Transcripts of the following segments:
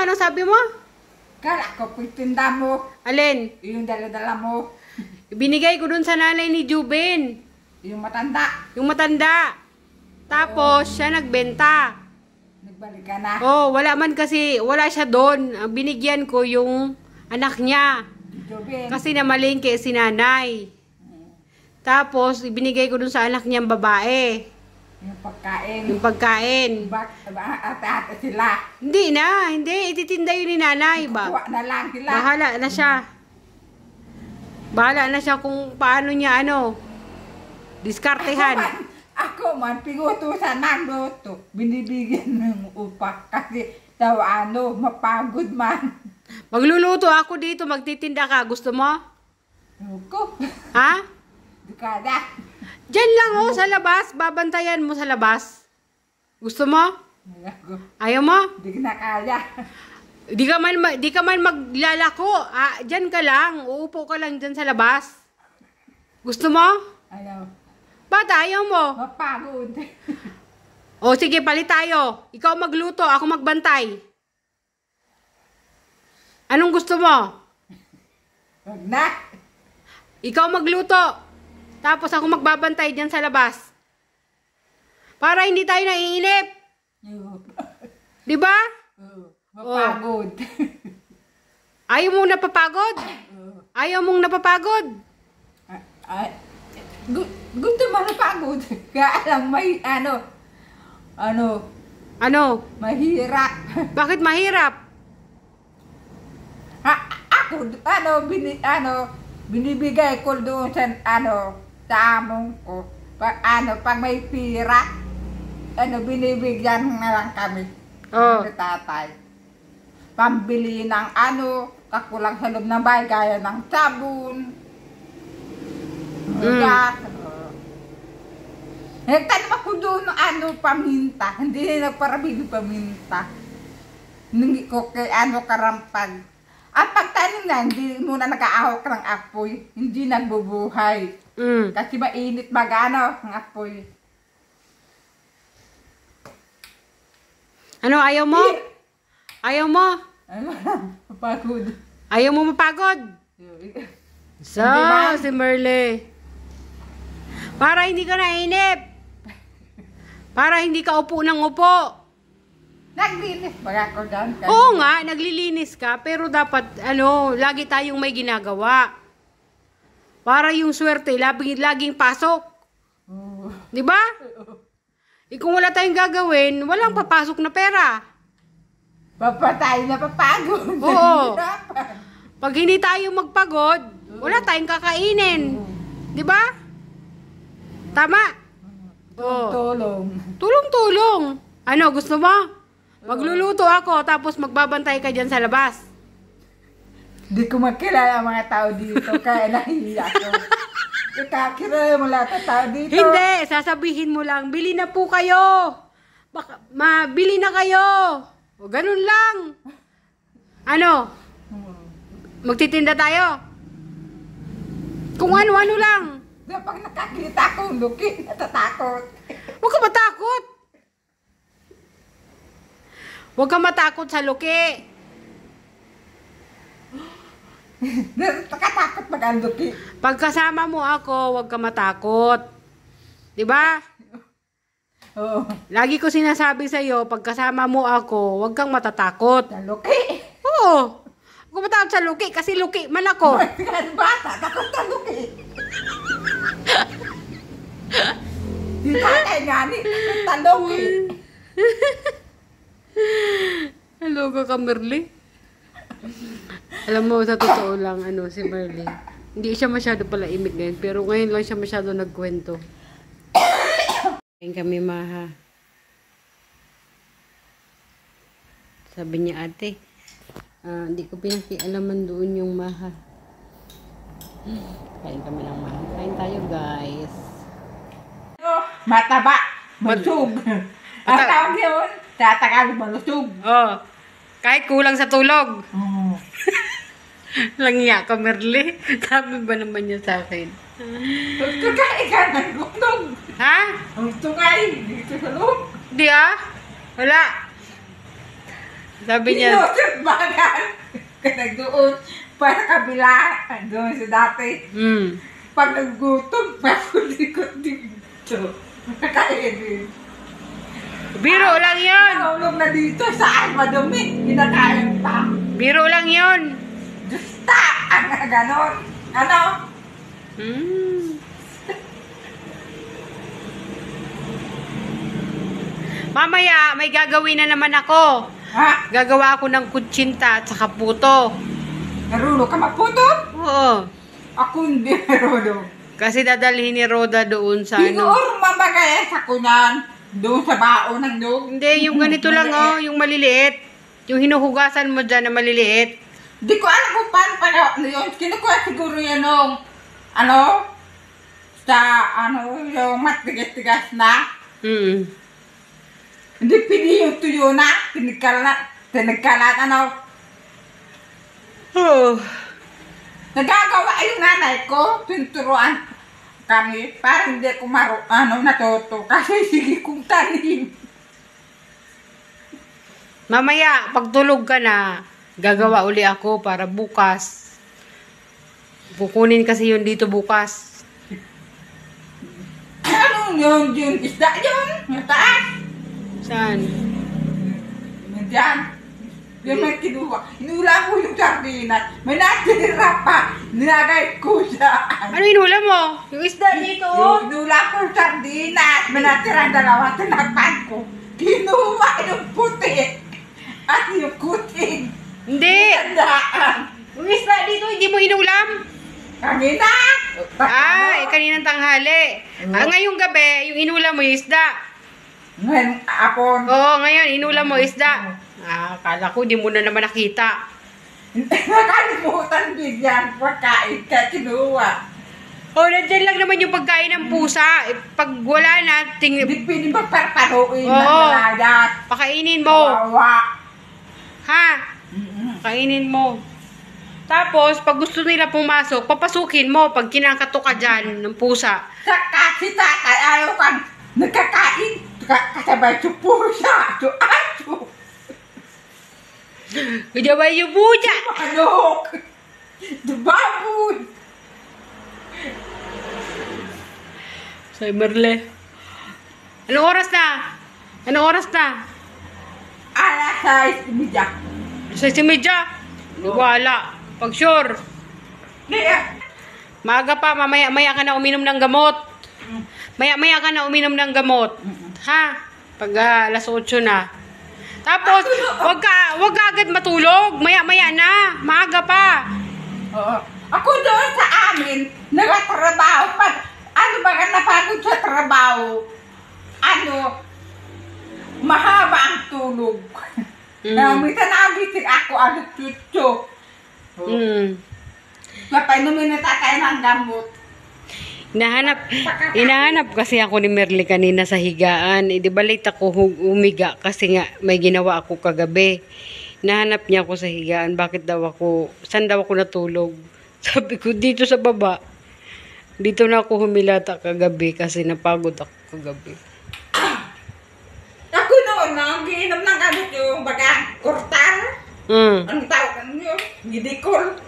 Anong sabi mo? Kala ko pitinda mo. Alin? Yung dala-dala mo. Binigay ko dun sa nanay ni Juben. Yung matanda. Yung matanda. Tapos, siya nagbenta. Nagbalik ka na. Oh, wala man kasi, wala siya doon. Binigyan ko yung anak niya. Jobin. Kasi namalingke si nanay. Tapos, ibinigay ko dun sa anak niyang babae. Yung pagkain. Yung pagkain. Ate-ate sila. Hindi na, hindi. Ititinda yun ni nanay ba? Kuha na lang sila. Bahala na siya. Bahala na siya kung paano niya diskartehan. Ako man, pigutusan ng luto. Binibigyan ng upak. Kasi daw mapagod man. Magluluto ako dito, magtitinda ka. Gusto mo? Ako. Ha? Dukada. Diyan lang sa labas. Babantayan mo sa labas. Gusto mo? Ayaw mo? Hindi na kaya. Di ka man maglalako. Diyan ka lang. Uupo ka lang diyan sa labas. Gusto mo? Ayaw. Ba't ayaw mo? Mapagod. O sige, palit tayo. Ikaw magluto, ako magbantay. Anong gusto mo? Wag na. Ikaw magluto. Tapos ako magbabantay diyan sa labas. Para hindi tayo naiinip. Di ba? Mapagod. Ayaw mong napapagod? Ayaw mong napapagod? Gusto mo napagod. Kaya lang may mahirap. Bakit mahirap? Ako, binibigay ko doon sa, sa among ko. Pag may pira, binibigyan na lang kami. Oh. Ni tatay. Pambili ng kakulang sa loob ng bahay, gaya ng sabon. Gas. Nagtanong ako doon paminta. Hindi na nagparabili paminta. Hindi ko kay karampag. At pagtanim na, hindi muna nag-aahok ng apoy. Hindi nagbubuhay. Kasi mainit ang apoy. Ano, ayaw mo? Ayaw mo? Mapagod. Ayaw mo mapagod? So, si Merle. Para hindi ka nainip. Para hindi ka upo ng upo. Naglinis ba ako dyan? Oo nga, naglilinis ka. Pero dapat, lagi tayong may ginagawa. Para yung swerte, laging pasok. Di ba? Kung wala tayong gagawin, walang papasok na pera. Papatay na papagod. Oo. Pag hindi tayo magpagod, wala tayong kakainin. Di ba? Tama? Tulong. Tulong-tulong. Ano, gusto mo? Magluluto ako, tapos magbabantay ka dyan sa labas. Di ko makilala ang mga tao dito, kaya nahiya ko. Kakilala mo lahat ng tao dito. Hindi, sasabihin mo lang, bili na po kayo. Bili na kayo. O, ganun lang. Ano? Magtitinda tayo? Kung ano-ano lang. Pag nakakita ko, Luki, natatakot. Huwag ka matakot. Huwag ka matakot sa Luki. Nakatakot pag ang Luki. Pag kasama mo ako, huwag ka matakot. Diba? Oo. Lagi ko sinasabi sa'yo, pag kasama mo ako, huwag kang matatakot. Sa Luki. Oo. Huwag ka matakot sa Luki, kasi Luki man ako. Bata, takot sa Luki. Di tatay nga ni, sa Luki. Hello ka Merle. Alam mo, sa totoo lang, si Merle, hindi siya masyado pala imik ngayon, pero ngayon lang siya masyado nagkwento. Kain kami, Maha. Sabi niya, ate, hindi ko pinakialaman doon yung Maha. Kain kami ng Maha. Kain tayo, guys. Mataba, malusog. Ang tawag yun, tatagal malusog. Oh, kahit kulang sa tulog. Oo. Langya ka, Merle. Sabi ba naman niya sa akin? Kakain ka ng gutom. Ha? Ang tungay, dito sa loob. Di ah? Wala. Sabi niya, Inutot bagan. Kaya doon, para kabila, doon sa dati. Pag naggutom, pakulikot dito. Kakain din. biro lang yun. Nahulog na dito, saan madumi, kinakain pa. Biro lang yun. Justa! Ang ganon. Ano? Mamaya, may gagawin na naman ako. Ha? Gagawa ako ng kutsinta at saka puto. Narulo ka magputo? Oo. Ako hindi narulo. Kasi dadalhin ni Roda doon sa ano. Siguro mamagaya sa kunan. Doon sa baon ng loob. Hindi, yung ganito lang oh, yung maliliit. Yung hinuhugasan mo dyan na maliliit. Di ko alam kung paano pala yun. Kinukuha siguro yan nung, ano, sa, ano, yung matigas-tigas na. Hindi pili yung tuyo na. Tinagkalat, ano. Oh. Nagagawa yung nanay ko, tinturuan kami, para hindi ko natuto. Kasi sige kong tanim. Mamaya, pagtulog ka na, gagawa uli ako para bukas. Kukunin kasi yun dito bukas. Ano yun? Yung isda yun? Yung taas? Saan? Yung dyan. Yung may kinuha. Inula ko yung sardinas. May natira pa. Nilagay ko siya. Ano inula mo? Yung isda dito. Yung inula ko yung sardinas. May natira dalawa. Tinakpan ko. Kinuha yung puti. At yung kuting. Hindi. Tandaan. Yung isda dito, hindi mo inulam. Kanina. Kaninang tanghali. Ngayong gabi, yung inulam mo yung isda. Ngayon, apon. Oo, ngayon, inulam mo isda. Akala ko, di mo na naman nakita. Nakalimutan din yan. Pagkain ka, kinuha. Oh, nandiyan lang naman yung pagkain ng pusa. Pag wala na, Hindi pwede magparparuin ng Oo. malayas. pakainin mo. Kawawa. Ha? Kainin mo. Tapos, pag gusto nila pumasok, papasukin mo pag kinakato ka dyan ng pusa. Saka si tatay, ayaw kang nagkakain. Kasabay sa pusa. So, aso. Kajabay yung pusa. Manok. Baboy. Say, Merle. Anong oras na? Anong oras na? Alas 6:30. Sa simedya? Wala. Pag sure. Kaya, Maaga pa, maya ka na uminom ng gamot. Maya ka na uminom ng gamot. Ha? Pag alas 8 na. Tapos, wag ka agad matulog. Maya na. Maaga pa. oo. Ako doon sa amin, nagatrabaho pa. Ano ba ka napagod sa trabaho? Ano, mahaba ang tulog. Minsan nagising ako, alas 8. Napainumin na tatay ng gamot. Hinahanap kasi ako ni Merle kanina sa higaan. Di ba late ako umiga kasi nga may ginawa ako kagabi. Nahanap niya ako sa higaan. Saan daw ako natulog? Sabi ko, dito sa baba. Dito na ako humilata kagabi kasi napagod ako kagabi. Ako noon, nagiinom ng gamot yung baga, kurtal. Anong tawag nyo? Gidikol.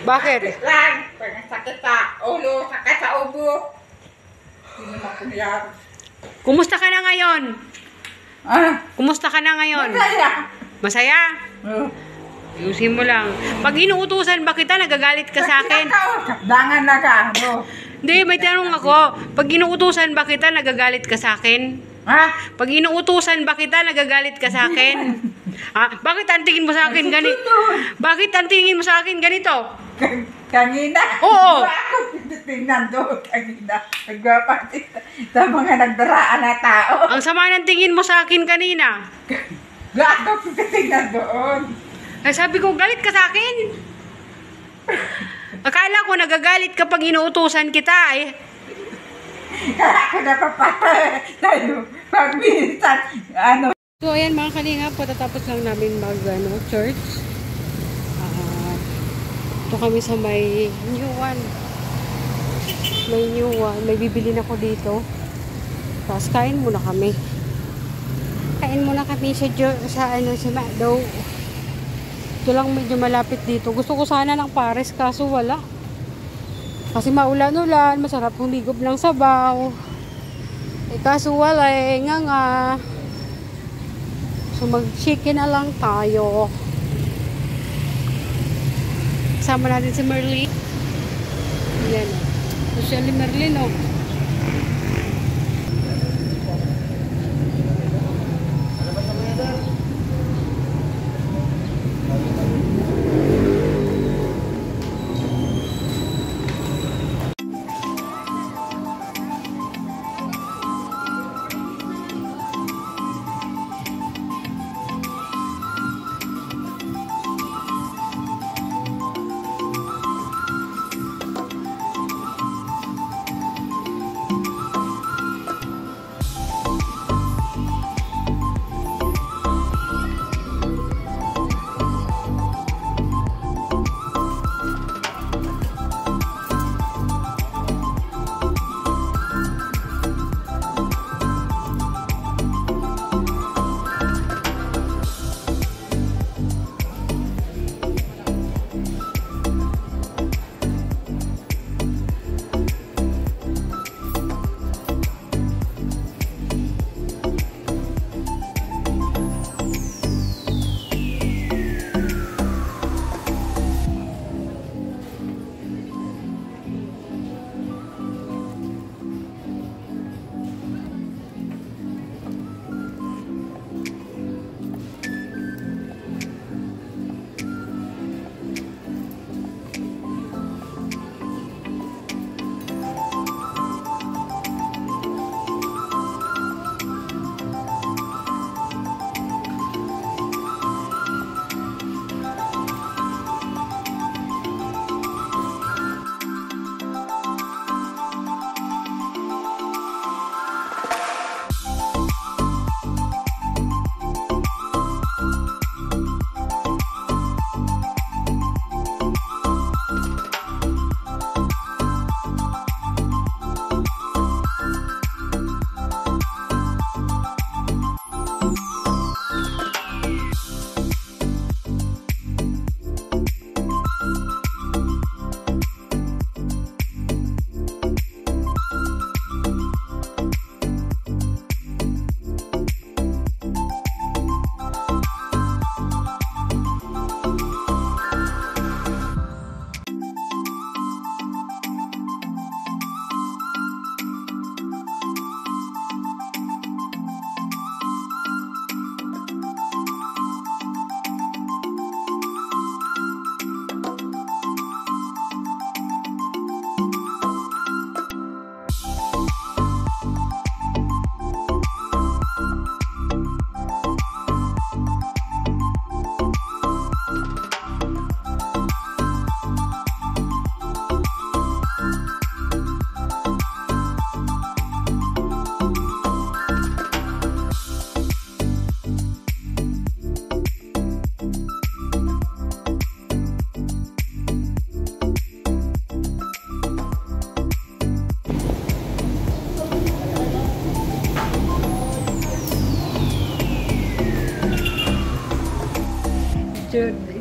Bakit? Lang, sakit sa ulo, sakit sa ubo. Hindi naman ko yan. Kumusta ka na ngayon? Kumusta ka na ngayon? Masaya. Masaya? Ayusin mo lang. Pag inuutusan ba kita, nagagalit ka sa akin? Dangan na ka. Hindi, may tanong ako. Pag inuutusan ba kita, nagagalit ka sa akin? Ha? Pag inuutusan ba kita, nagagalit ka sa akin? Bakit ang tingin mo sa akin ganito? Bakit ang tingin mo sa akin ganito? Kanina. Oo. Ako tingnan doon kanina. Nagpapatid sa mga nagdaraan na tao. Ang sama ng tingin mo sa akin kanina. Ako tingnan doon. Ay, sabi ko, galit ka sa akin? Akala ko nagagalit kapag inuutusan kita eh. Kaya ako napapatay tayo. Pag minsan, ano. So, ayan mga kalinga po, tatapos lang namin church. Ito kami sa may new one. May bibili na ko dito. Tapos kain muna kami. Kain Kakain muna kami sa sa Macdo. Ito lang medyo malapit dito. Gusto ko sana ng pares kaso wala. Kasi maulan-ulan, masarap humigop ng sabaw. Kaso wala nga. So mag-chicken na lang tayo. Kasama natin si Merlin. Yan. Social Merlin, oh.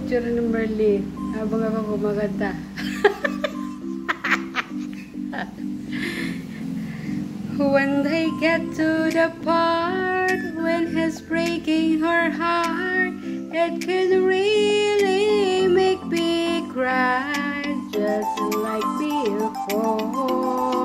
Itsura ng Merlin habang ako kumakanta. When they get to the part when he's breaking her heart, it could really make me cry just like before.